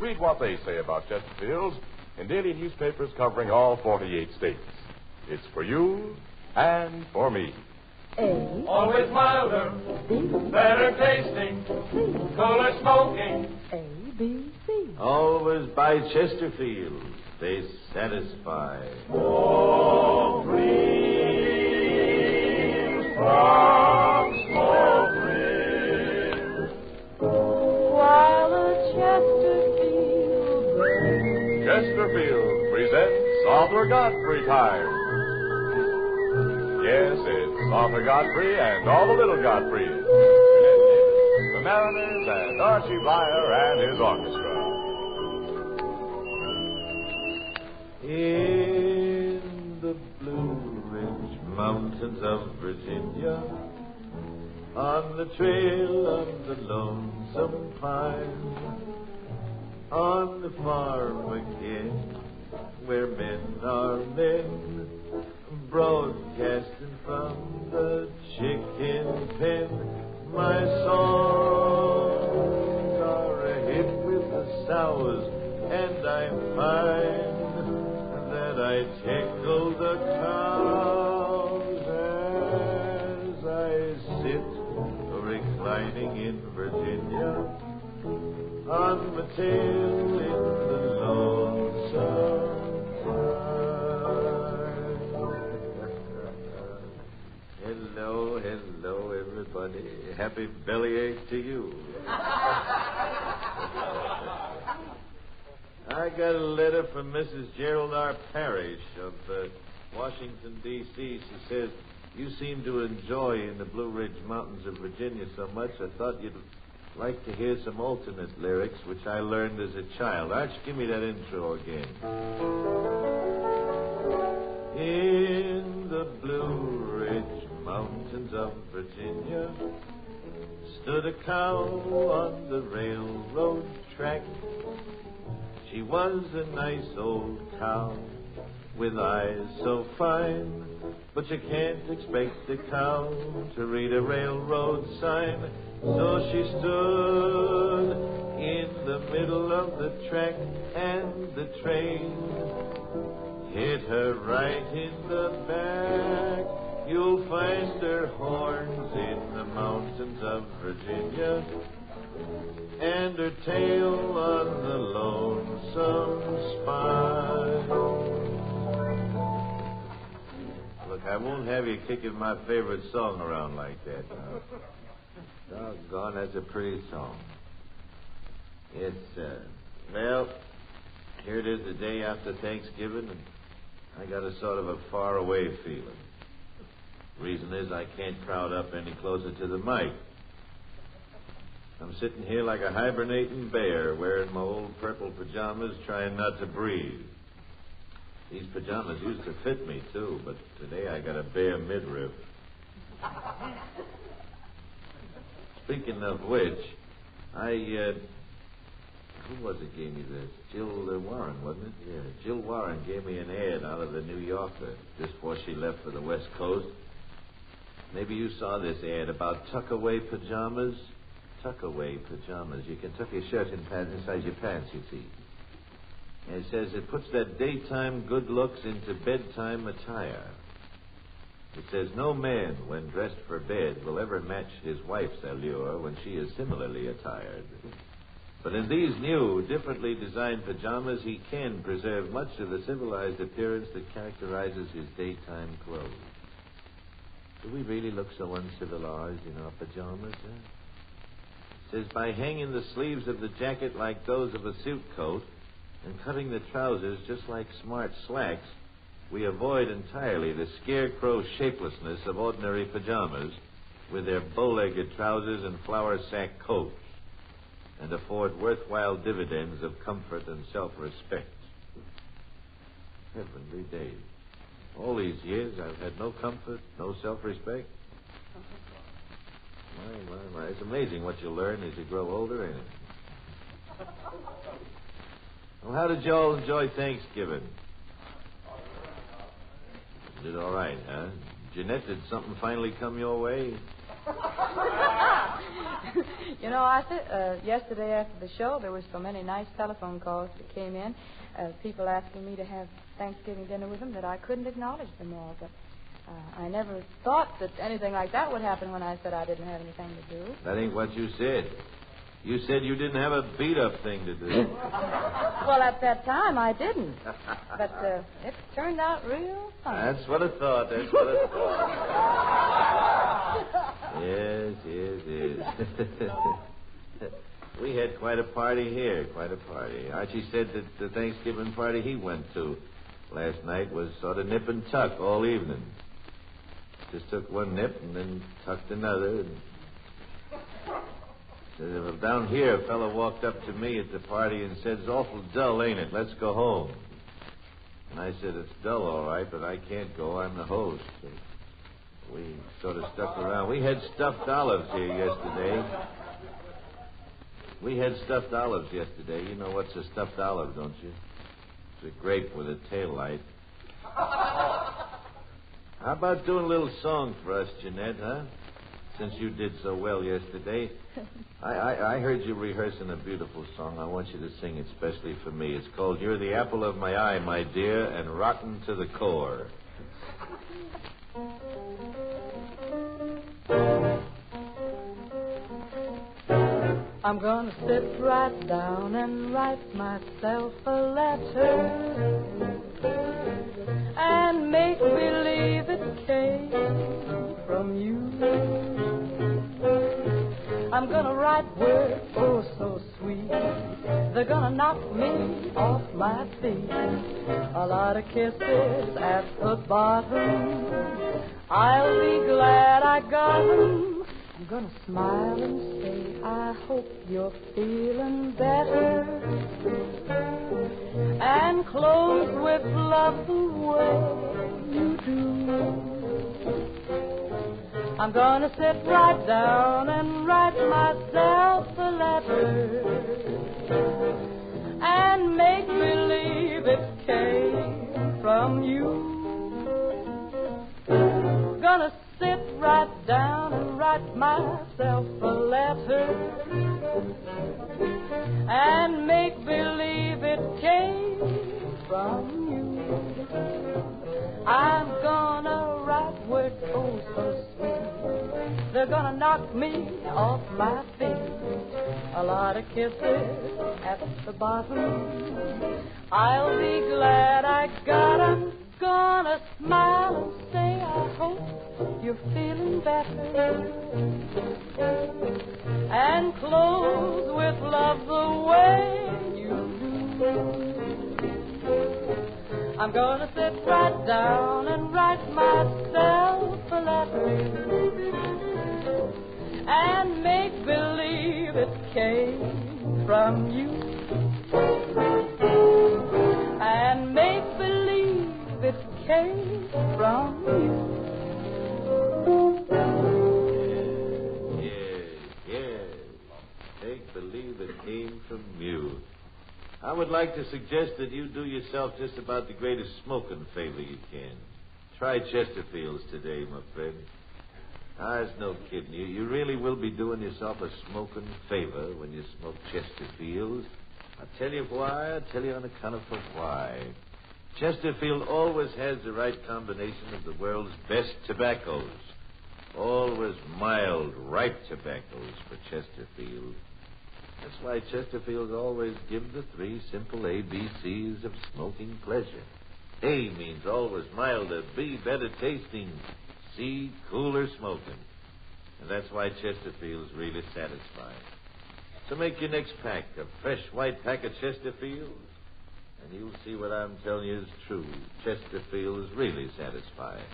Read what they say about Chesterfields in daily newspapers covering all 48 states. It's for you and for me. A. Always milder. B. Better tasting. C. Cooler smoking. A, B, C. Always by Chesterfield. They satisfy. Smoke rings from smoke rings. While a Chesterfield burns. Chesterfield presents Author Godfrey Time. Yes, it's Author Godfrey and all the little Godfreys. The Mariners and Archie Blyer and his orchestra. In the Blue Ridge Mountains of Virginia, on the trail of the lonesome pine, on the farm again, where men are men, broadcasting from the chicken pen, my songs are a hit with the sows, and I find that I tickle the cows as I sit reclining in Virginia on my tail in the lonesome pine. Hello, everybody. Happy bellyache to you. I got a letter from Mrs. Gerald R. Parrish of Washington, D.C. She says, you seem to enjoy in the Blue Ridge Mountains of Virginia so much, I thought you'd like to hear some alternate lyrics, which I learned as a child. Arch, give me that intro again. In the Blue Ridge Mountains of Virginia stood a cow on the railroad track. She was a nice old cow with eyes so fine, but you can't expect a cow to read a railroad sign. So she stood in the middle of the track, and the train hit her right in the back. You'll find her horns in the mountains of Virginia, and her tail on the lonesome spine. Look, I won't have you kicking my favorite song around like that. Doggone, that's a pretty song. It's, well, here it is the day after Thanksgiving, and I got a sort of a far-away feeling. Reason is I can't crowd up any closer to the mic. I'm sitting here like a hibernating bear, wearing my old purple pajamas, trying not to breathe. These pajamas used to fit me, too, but today I got a bare midriff. Speaking of which, who was it gave me this? Jill Warren, wasn't it? Yeah, Jill Warren gave me an ad out of the New Yorker just before she left for the West Coast. Maybe you saw this ad about tuck-away pajamas. Tuck-away pajamas. You can tuck your shirt inside your pants, you see. And it says it puts that daytime good looks into bedtime attire. It says no man, when dressed for bed, will ever match his wife's allure when she is similarly attired. But in these new, differently designed pajamas, he can preserve much of the civilized appearance that characterizes his daytime clothes. Do we really look so uncivilized in our pajamas, huh? It says, by hanging the sleeves of the jacket like those of a suit coat and cutting the trousers just like smart slacks, we avoid entirely the scarecrow shapelessness of ordinary pajamas with their bow-legged trousers and flour sack coats, and afford worthwhile dividends of comfort and self-respect. Heavenly days. All these years I've had no comfort, no self-respect. My. It's amazing what you learn as you grow older, ain't it? Well, how did you all enjoy Thanksgiving? Did all right, huh? Jeanette, did something finally come your way? Yesterday after the show, there were so many nice telephone calls that came in, people asking me to have Thanksgiving dinner with them that I couldn't acknowledge them all. But I never thought that anything like that would happen when I said I didn't have anything to do. That ain't what you said. You said you didn't have a beat-up thing to do. Well, at that time, I didn't. But it turned out real fun. That's what I thought. That's what I thought. Yes. We had quite a party here, quite a party. Archie said that the Thanksgiving party he went to last night was sort of nip and tuck all evening. Just took one nip and then tucked another. And down here, a fellow walked up to me at the party and said, "It's awful dull, ain't it? Let's go home." And I said, "It's dull, all right, but I can't go. I'm the host." So we sort of stuck around. We had stuffed olives here yesterday. You know what's a stuffed olive, don't you? It's a grape with a tail light. How about doing a little song for us, Jeanette, huh? Since you did so well yesterday. I heard you rehearsing a beautiful song. I want you to sing it specially for me. It's called "You're the Apple of My Eye, My Dear," and "Rotten to the Core." I'm gonna sit right down and write myself a letter and make believe it came from you. I'm gonna write words oh so sweet, they're gonna knock me off my feet. A lot of kisses at the bottom, I'll be glad I got them. I'm gonna smile and say, I hope you're feeling better, and close with love the way you do. I'm gonna sit right down and write myself a letter and make believe it came from you. Gonna sit right down and write myself a letter and make believe it came from you. I'm gonna write words oh so sweet, they're gonna knock me off my feet. A lot of kisses at the bottom, I'll be glad I got 'em. Gonna smile and say I hope you're feeling better, and close with love the way you do. I'm gonna sit right down and write myself a letter and make believe it came from you, and make believe it came from you. Yes. Make believe it came from you. I would like to suggest that you do yourself just about the greatest smoking favor you can. Try Chesterfields today, my friend. There's no kidding. You really will be doing yourself a smoking favor when you smoke Chesterfields. I'll tell you why. I'll tell you on account of why. Chesterfield always has the right combination of the world's best tobaccos. Always mild, ripe tobaccos for Chesterfield. That's why Chesterfield always give the three simple ABCs of smoking pleasure. A means always milder, B, better tasting, C, cooler smoking. And that's why Chesterfield's really satisfying. So make your next pack a fresh white pack of Chesterfield, and you'll see what I'm telling you is true. Chesterfield is really satisfying.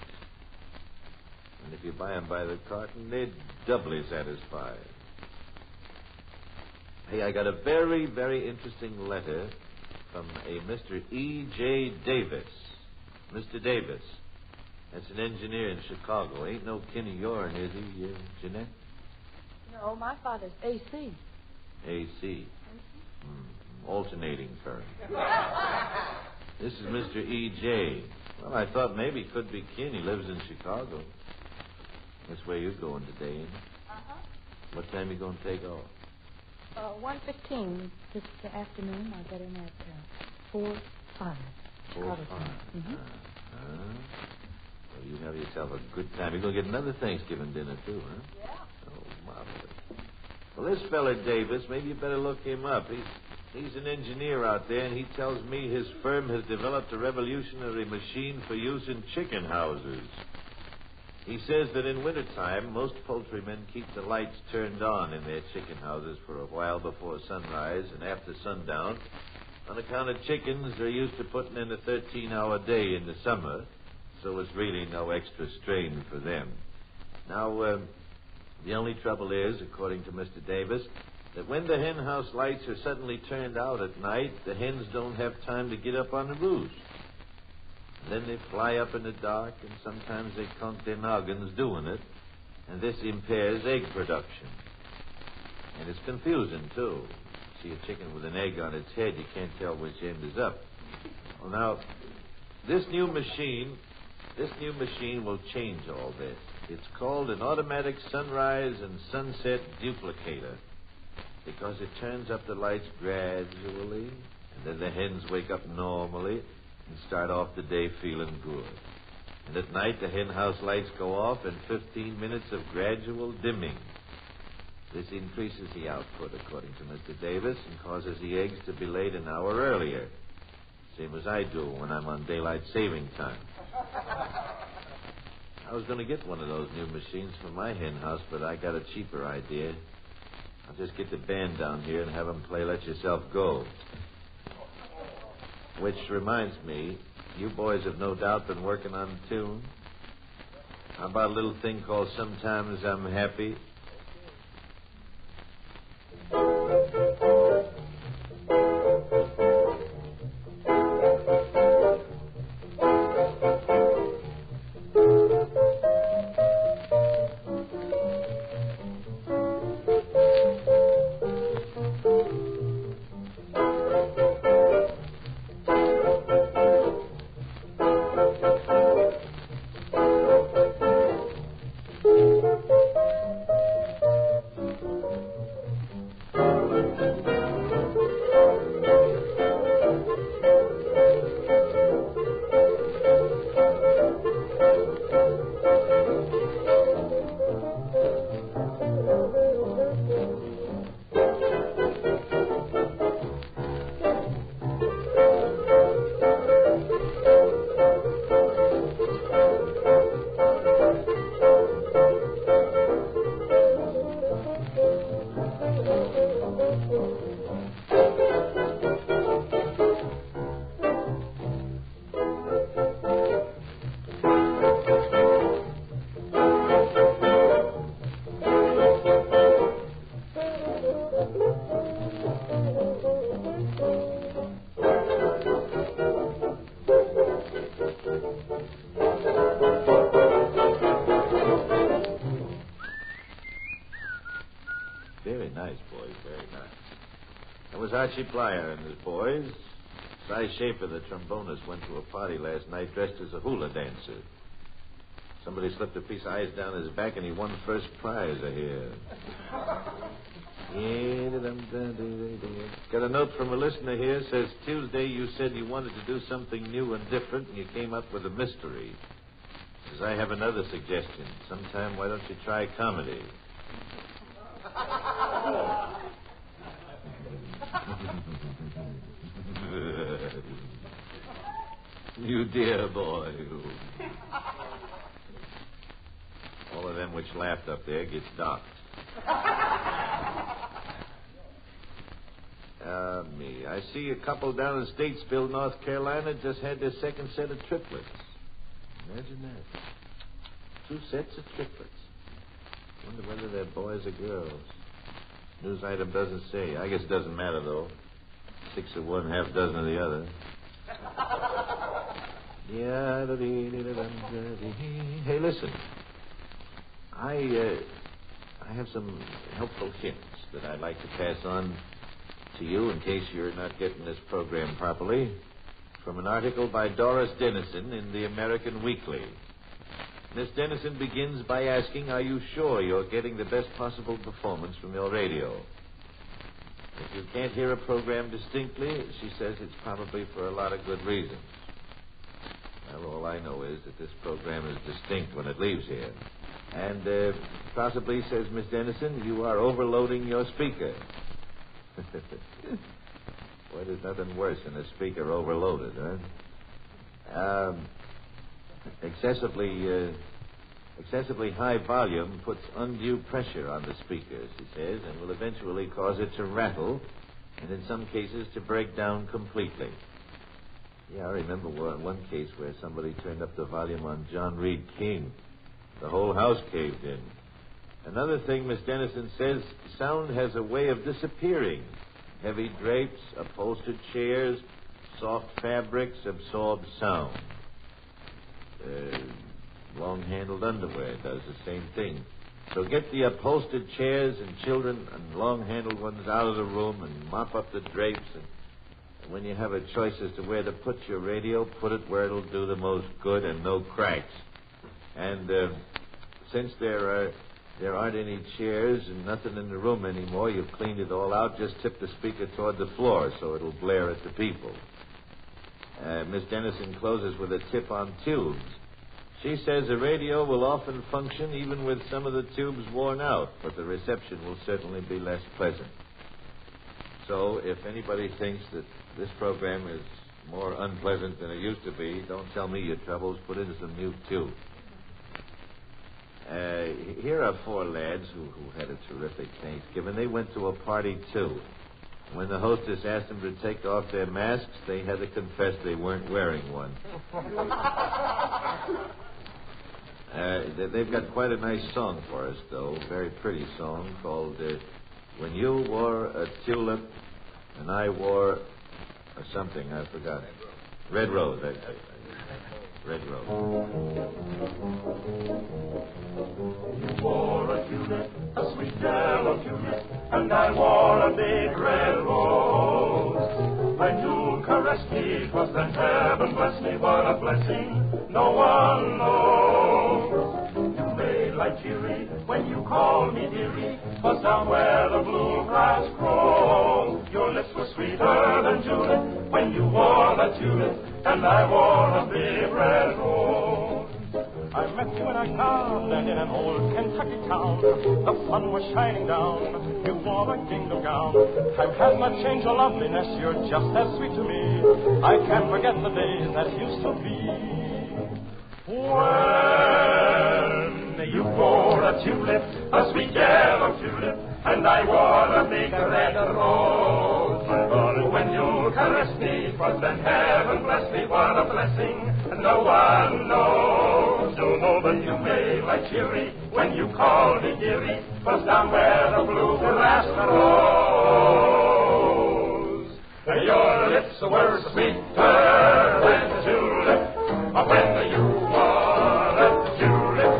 And if you buy them by the carton, they're doubly satisfying. Hey, I got a very, very interesting letter from a Mr. E.J. Davis. Mr. Davis. That's an engineer in Chicago. Ain't no kin of yourn, is he, Jeanette? No, my father's AC. AC. Alternating current. This is Mr. E.J. Well, I thought maybe he could be kin. He lives in Chicago. That's where you're going today, ain't it? Uh-huh. What time you going to take off? 1:15 this afternoon. I'll get in at 4:05. 4:05. Mm-hmm. Well, you have yourself a good time. You're going to get another Thanksgiving dinner, too, huh? Yeah. Oh, marvelous. Well, this fella Davis, maybe you better look him up. He's an engineer out there, and he tells me his firm has developed a revolutionary machine for use in chicken houses. He says that in wintertime, most poultrymen keep the lights turned on in their chicken houses for a while before sunrise and after sundown. On account of chickens, they're used to putting in a 13-hour day in the summer, so it's really no extra strain for them. Now, the only trouble is, according to Mr. Davis, that when the hen house lights are suddenly turned out at night, the hens don't have time to get up on the roost. Then they fly up in the dark, and sometimes they conk their noggins doing it, and this impairs egg production. And it's confusing, too. See a chicken with an egg on its head, you can't tell which end is up. Well, now, this new machine will change all this. It's called an automatic sunrise and sunset duplicator, because it turns up the lights gradually, and then the hens wake up normally and start off the day feeling good. And at night, the hen house lights go off in 15 minutes of gradual dimming. This increases the output, according to Mr. Davis, and causes the eggs to be laid an hour earlier, same as I do when I'm on daylight saving time. I was going to get one of those new machines for my hen house, but I got a cheaper idea. I'll just get the band down here and have them play Let Yourself Go. Which reminds me, you boys have no doubt been working on a tune. How about a little thing called Sometimes I'm Happy? Very nice, boys, very nice. That was Archie Blyer and his boys. Cy Schaefer, the trombonist, went to a party last night dressed as a hula dancer. Somebody slipped a piece of ice down his back, and he won first prize, I hear. Got a note from a listener here. Says, Tuesday you said you wanted to do something new and different, and you came up with a mystery. Says, I have another suggestion. Sometime, why don't you try comedy? You dear boy. All of them which laughed up there gets docked. Me. I see a couple down in Statesville, North Carolina, just had their second set of triplets. Imagine that. 2 sets of triplets. Wonder whether they're boys or girls. News item doesn't say. I guess it doesn't matter, though. 6 of one, half dozen of the other. Hey, listen. I have some helpful hints that I'd like to pass on to you in case you're not getting this program properly, from an article by Doris Dennison in the American Weekly. Miss Dennison begins by asking, are you sure you're getting the best possible performance from your radio? If you can't hear a program distinctly, she says it's probably for a lot of good reasons. Well, all I know is that this program is distinct when it leaves here. And possibly, says Miss Dennison, you are overloading your speaker. Boy, there's nothing worse than a speaker overloaded, huh? Excessively high volume puts undue pressure on the speaker, she says, and will eventually cause it to rattle, and in some cases to break down completely. Yeah, I remember one case where somebody turned up the volume on John Reed King. The whole house caved in. Another thing Miss Dennison says, sound has a way of disappearing. Heavy drapes, upholstered chairs, soft fabrics absorb sound. Long-handled underwear does the same thing. So get the upholstered chairs and children and long-handled ones out of the room and mop up the drapes. And when you have a choice as to where to put your radio, put it where it'll do the most good and no cracks. And since there aren't any chairs and nothing in the room anymore, you've cleaned it all out, just tip the speaker toward the floor so it'll blare at the people. Miss Dennison closes with a tip on tubes. She says a radio will often function even with some of the tubes worn out, but the reception will certainly be less pleasant. So if anybody thinks that this program is more unpleasant than it used to be, don't tell me your troubles. Put in some new tubes. Here are 4 lads who had a terrific Thanksgiving. They went to a party, too. When the hostess asked them to take off their masks, they had to confess they weren't wearing one. They've got quite a nice song for us, though. A very pretty song called When You Wore a Tulip and I Wore something, I forgot. Red Rose. Red Rose. You wore a tulip, a sweet yellow tulip, and I wore a big red rose. When you caressed me, 'twas then heaven blessed me. What a blessing, no one knows. You made like cheery when you called me dearie. 'Twas down where the bluegrass grows. Your lips were sweeter than julep when you wore the tulip, and I wore a big red rose. I met you in a garden in an old Kentucky town. The sun was shining down. You wore a gingham gown. Time has not changed your loveliness. You're just as sweet to me. I can't forget the days that used to be. When you wore a tulip, a sweet yellow tulip, and I wore a big red rose. When you caressed me, 'twas then heaven blessed me. What a blessing, no one knows. You know that you made like cheery when you called me dearie. 'Twas down where the bluegrass grows. Your lips were sweeter than the tulip when you wore a tulip,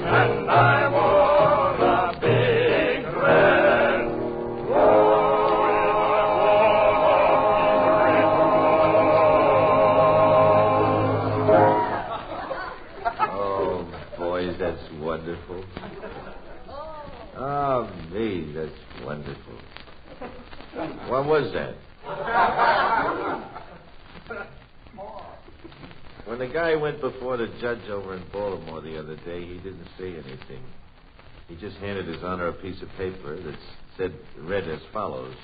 and I wore a big red That's wonderful. Oh, me, that's wonderful. What was that? When the guy went before the judge over in Baltimore the other day, he didn't say anything. He just handed His Honor a piece of paper that read as follows.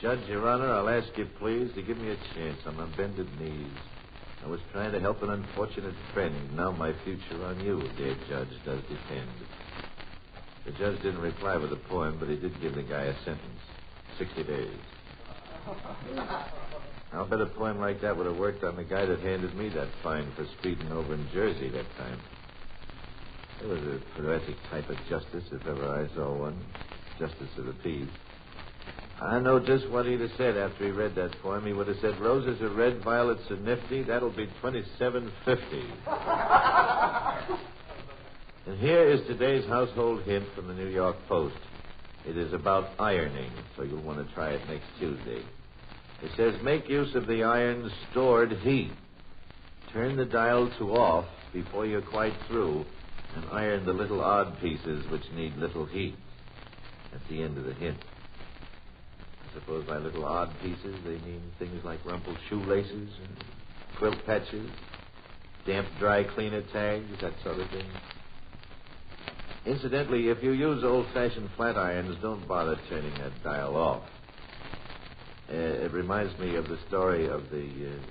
Judge, Your Honor, I'll ask you, please, to give me a chance on my bended knees. I was trying to help an unfortunate friend. Now my future on you, dear Judge, does depend. The judge didn't reply with a poem, but he did give the guy a sentence. 60 days. I'll bet a poem like that would have worked on the guy that handed me that fine for speeding over in Jersey that time. It was a poetic type of justice, if ever I saw one. Justice of the peace. I know just what he'd have said after he read that poem. He would have said, roses are red, violets are nifty. That'll be $27.50. And here is today's household hint from the New York Post. It is about ironing, so you'll want to try it next Tuesday. It says, make use of the iron's stored heat. Turn the dial to off before you're quite through and iron the little odd pieces which need little heat. That's the end of the hint. I suppose by little odd pieces they mean things like rumpled shoelaces, and quilt patches, damp dry cleaner tags, that sort of thing. Incidentally, if you use old-fashioned flat irons, don't bother turning that dial off. It reminds me of the story of the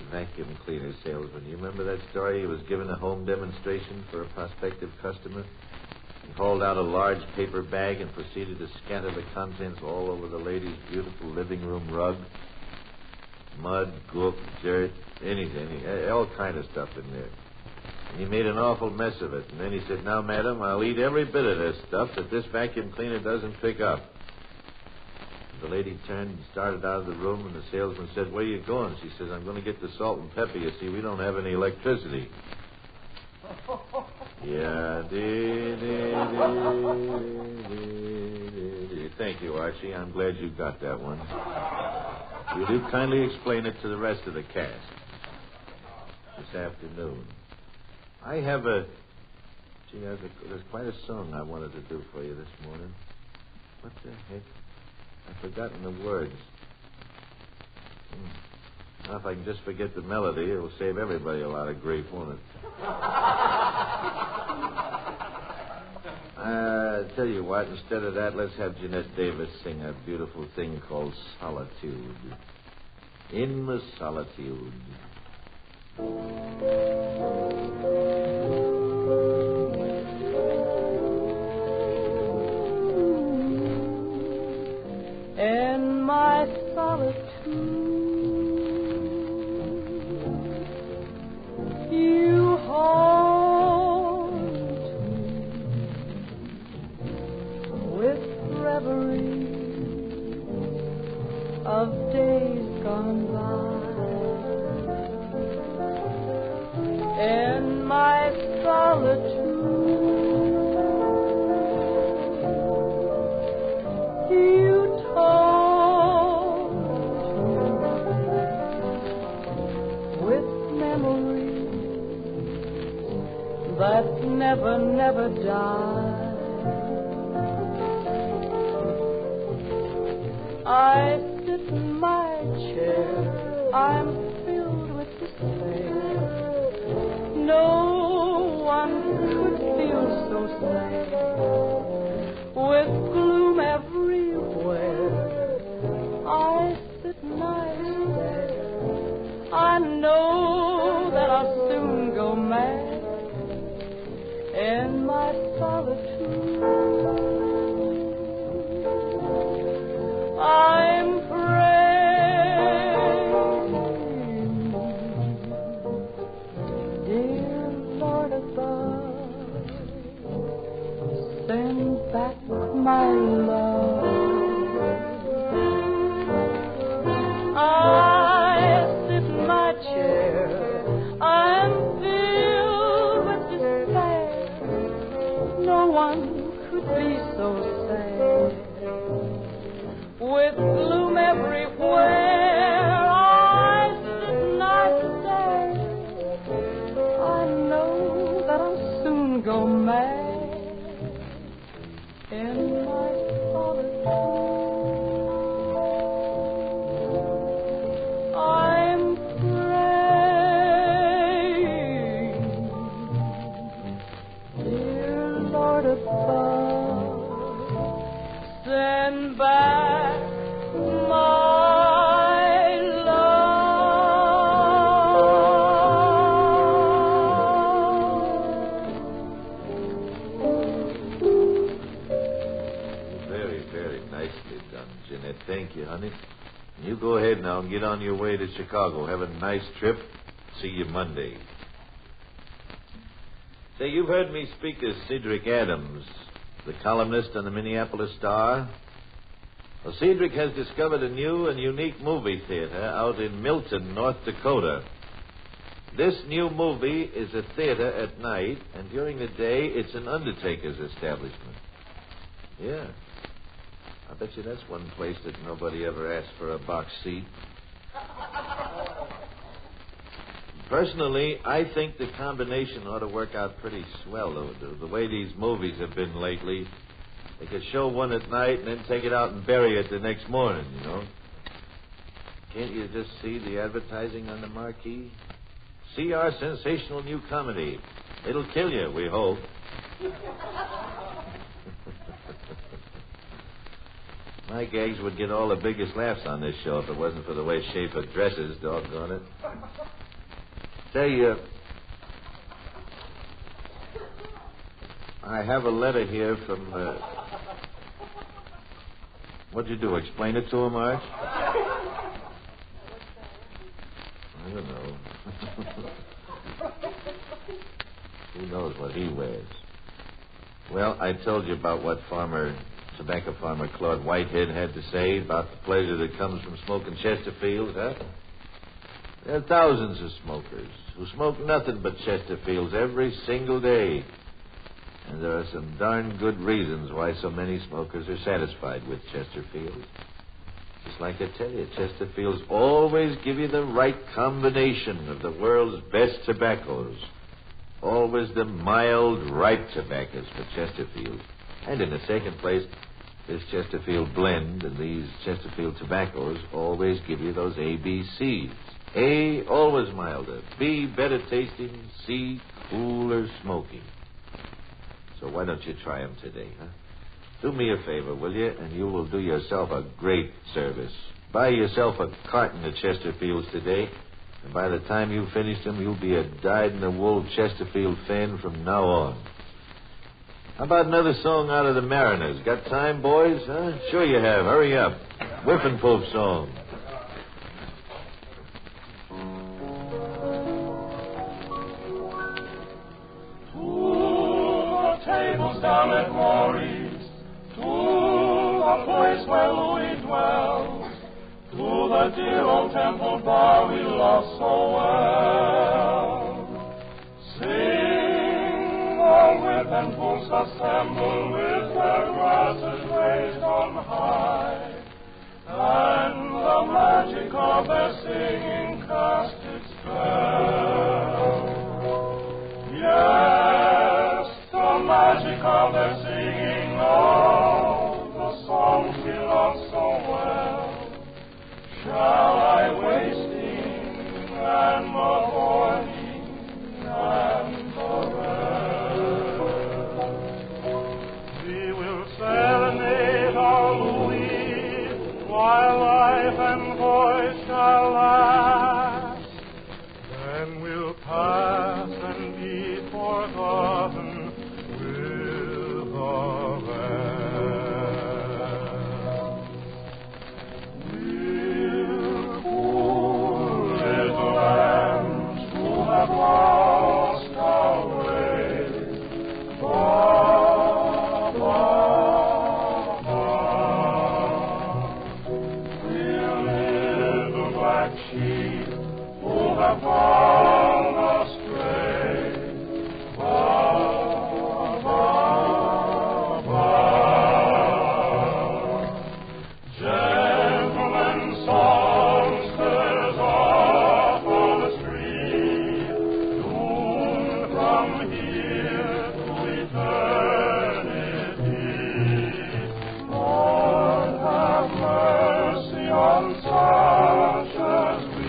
vacuum cleaner salesman. You remember that story? He was given a home demonstration for a prospective customer. He hauled out a large paper bag and proceeded to scatter the contents all over the lady's beautiful living room rug. Mud, gook, dirt, anything, all kind of stuff in there. And he made an awful mess of it. And then he said, "Now, madam, I'll eat every bit of this stuff that this vacuum cleaner doesn't pick up." The lady turned and started out of the room, and the salesman said, "Where are you going?" She says, "I'm going to get the salt and pepper. You see, we don't have any electricity." Yeah, Thank you, Archie. I'm glad you got that one. Will you kindly explain it to the rest of the cast this afternoon? I have a... Gee, there's quite a song I wanted to do for you this morning. What the heck? I've forgotten the words. Now, if I can just forget the melody, it'll save everybody a lot of grief, won't it? Tell you what, instead of that, let's have Jeanette Davis sing a beautiful thing called Solitude. In the Solitude. In my solitude, you haunt me with reveries of days gone by. In my solitude, that never, never die. I sit in my chair, I'm filled with despair. No one could feel so sad. With gloom everywhere, I sit and I stare. I know that I'll soon go mad. In my solitude, I'm praying, dear Lord above, send back my love. I sit in my chair, I'm filled with despair. No one could be so sad. With gloom everywhere, I sit and I stare. I know that I'll soon go mad. In my solitude, I'm praying, Lord above, send back my love. Very, very nicely done, Jeanette. Thank you, honey. You go ahead now and get on your way to Chicago. Have a nice trip. See you Monday. Say, you've heard me speak of Cedric Adams, the columnist on the Minneapolis Star. Well, Cedric has discovered a new and unique movie theater out in Milton, North Dakota. This new movie is a theater at night, and during the day, it's an undertaker's establishment. Yeah. I bet you that's one place that nobody ever asked for a box seat. Personally, I think the combination ought to work out pretty swell. The way these movies have been lately, they could show one at night and then take it out and bury it the next morning, you know. Can't you just see the advertising on the marquee? See our sensational new comedy. It'll kill you, we hope. My gags would get all the biggest laughs on this show if it wasn't for the way Schaefer dresses, doggone it. Say, I have a letter here from, what'd you do, explain it to him, Arch? I don't know. Who knows what he wears? Well, I told you about what tobacco farmer Claude Whitehead had to say about the pleasure that comes from smoking Chesterfields, huh? There are thousands of smokers who smoke nothing but Chesterfields every single day. And there are some darn good reasons why so many smokers are satisfied with Chesterfields. Just like I tell you, Chesterfields always give you the right combination of the world's best tobaccos. Always the mild, ripe tobaccos for Chesterfield. And in the second place, this Chesterfield blend and these Chesterfield tobaccos always give you those ABCs. A, always milder. B, better tasting. C, cooler smoking. So why don't you try them today, huh? Do me a favor, will you? And you will do yourself a great service. Buy yourself a carton of Chesterfields today, and by the time you've finished them, you'll be a dyed-in-the-wool Chesterfield fan from now on. How about another song out of the Mariners? Got time, boys, huh? Sure you have. Hurry up. Whiffenpoof song. Tables down at Maurice, to the place where Louis dwells, to the dear old temple bar we love so well. Sing, the whiffenpoofs assemble with their glasses raised on high, and the magic of their singing cast its spell. Yes, the magic of their singing, oh, the songs we love so well. Shall I wasting and the horning and the rest? We will serenade our Louis while life and voice shall last. Then we'll pass and be forgotten. Lost our way. Ba, ba, ba. We're little black sheep who have gone astray. Ba, ba, ba. Gentlemen songsters off on the street, from here to eternity. Lord, have mercy on such as we.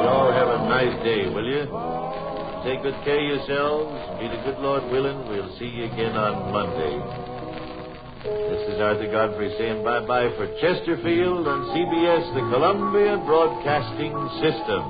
You all have a nice day, will you? Take good care of yourselves. Be the good Lord willing, we'll see you again on Monday. This is Arthur Godfrey saying bye-bye for Chesterfield on CBS, the Columbia Broadcasting System.